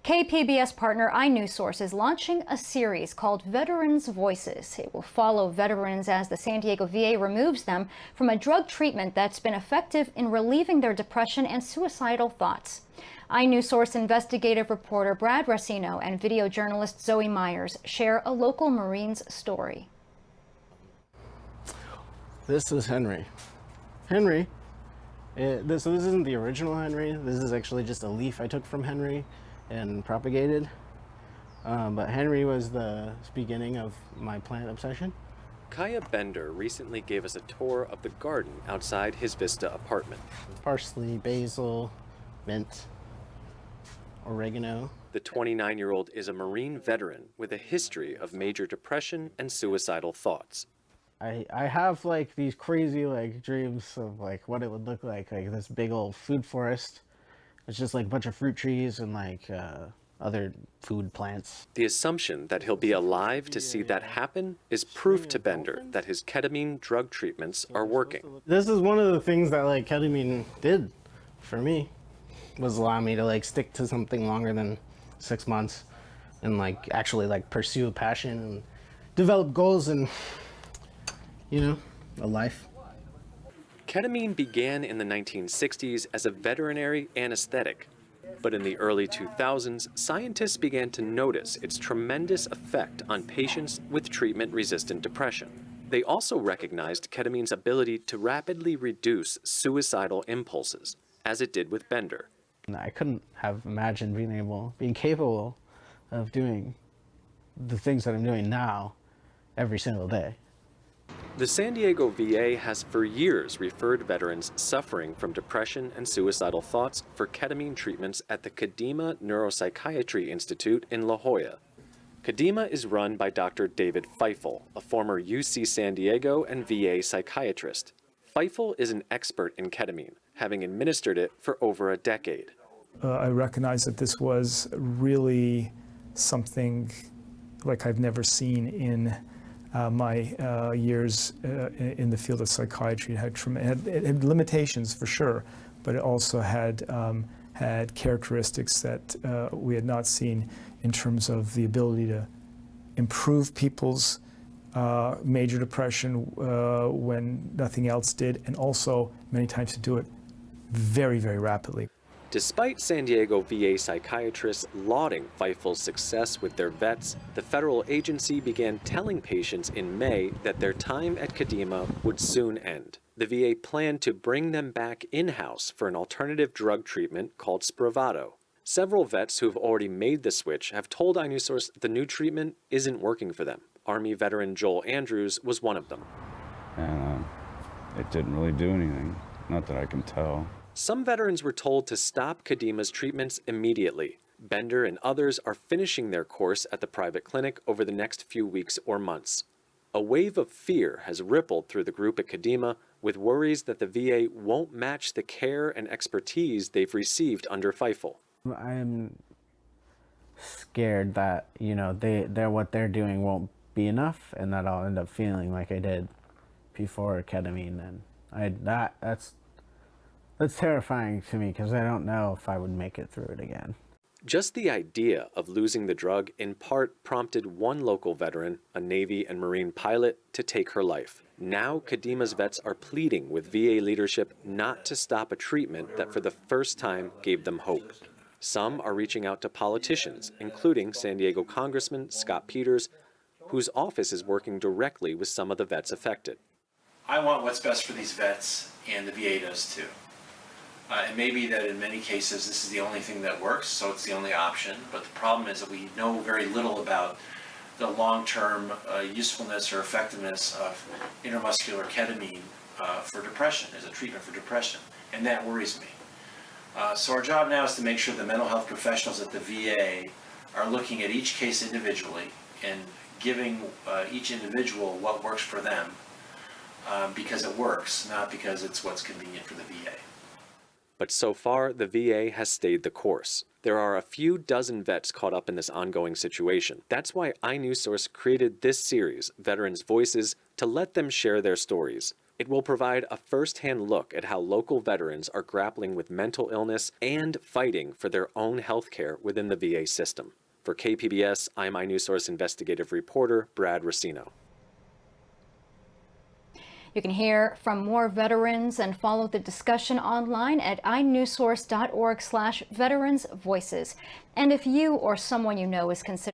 KPBS partner iNewsSource is launching a series called Veterans Voices. It will follow veterans as the San Diego VA removes them from a drug treatment that's been effective in relieving their depression and suicidal thoughts. iNewsSource investigative reporter Brad Racino and video journalist Zoe Myers share a local Marine's story. This is Henry. So this isn't the original Henry. This is actually just a leaf I took from Henry and propagated. But Henry was the beginning of my plant obsession. Kaya Bender recently gave us a tour of the garden outside his Vista apartment. Parsley, basil, mint, oregano. The 29-year-old is a Marine veteran with a history of major depression and suicidal thoughts. I have like these crazy like dreams of like what it would look like this big old food forest. It's just like a bunch of fruit trees and like other food plants. The assumption that he'll be alive to see that happen is proof to Bender that his ketamine drug treatments are working. This is one of the things that like ketamine did for me, was allow me to like stick to something longer than 6 months and like actually like pursue a passion and develop goals and, you know, a life. Ketamine began in the 1960s as a veterinary anesthetic, but in the early 2000s, scientists began to notice its tremendous effect on patients with treatment-resistant depression. They also recognized ketamine's ability to rapidly reduce suicidal impulses, as it did with Bender. I couldn't have imagined being capable of doing the things that I'm doing now every single day. The San Diego VA has for years referred veterans suffering from depression and suicidal thoughts for ketamine treatments at the Kadima Neuropsychiatry Institute in La Jolla. Kadima is run by Dr. David Feifel, a former UC San Diego and VA psychiatrist. Feifel is an expert in ketamine, having administered it for over a decade. I recognize that this was really something like I've never seen in my years in the field of psychiatry. It had limitations for sure, but it also had characteristics that we had not seen in terms of the ability to improve people's major depression when nothing else did, and also many times to do it very, very rapidly. Despite San Diego VA psychiatrists lauding Feifel's success with their vets, the federal agency began telling patients in May that their time at Kadima would soon end. The VA planned to bring them back in-house for an alternative drug treatment called Spravato. Several vets who've already made the switch have told iNewsSource the new treatment isn't working for them. Army veteran Joel Andrews was one of them. And it didn't really do anything, not that I can tell. Some veterans were told to stop Kadima's treatments immediately. Bender and others are finishing their course at the private clinic over the next few weeks or months. A wave of fear has rippled through the group at Kadima, with worries that the VA won't match the care and expertise they've received under Feifel. I'm scared that, you know, what they're doing won't be enough, and that I'll end up feeling like I did before ketamine. And that's terrifying to me because I don't know if I would make it through it again. Just the idea of losing the drug in part prompted one local veteran, a Navy and Marine pilot, to take her life. Now Kadima's vets are pleading with VA leadership not to stop a treatment that for the first time gave them hope. Some are reaching out to politicians, including San Diego Congressman Scott Peters, whose office is working directly with some of the vets affected. I want what's best for these vets, and the VA does too. It may be that in many cases this is the only thing that works, so it's the only option, but the problem is that we know very little about the long-term usefulness or effectiveness of intramuscular ketamine for depression, as a treatment for depression, and that worries me. So our job now is to make sure the mental health professionals at the VA are looking at each case individually and giving each individual what works for them because it works, not because it's what's convenient for the VA. But so far, the VA has stayed the course. There are a few dozen vets caught up in this ongoing situation. That's why iNewsSource created this series, Veterans Voices, to let them share their stories. It will provide a first-hand look at how local veterans are grappling with mental illness and fighting for their own health care within the VA system. For KPBS, I'm iNewsSource investigative reporter Brad Racino. You can hear from more veterans and follow the discussion online at inewssource.org/veteransvoices. And if you or someone you know is considering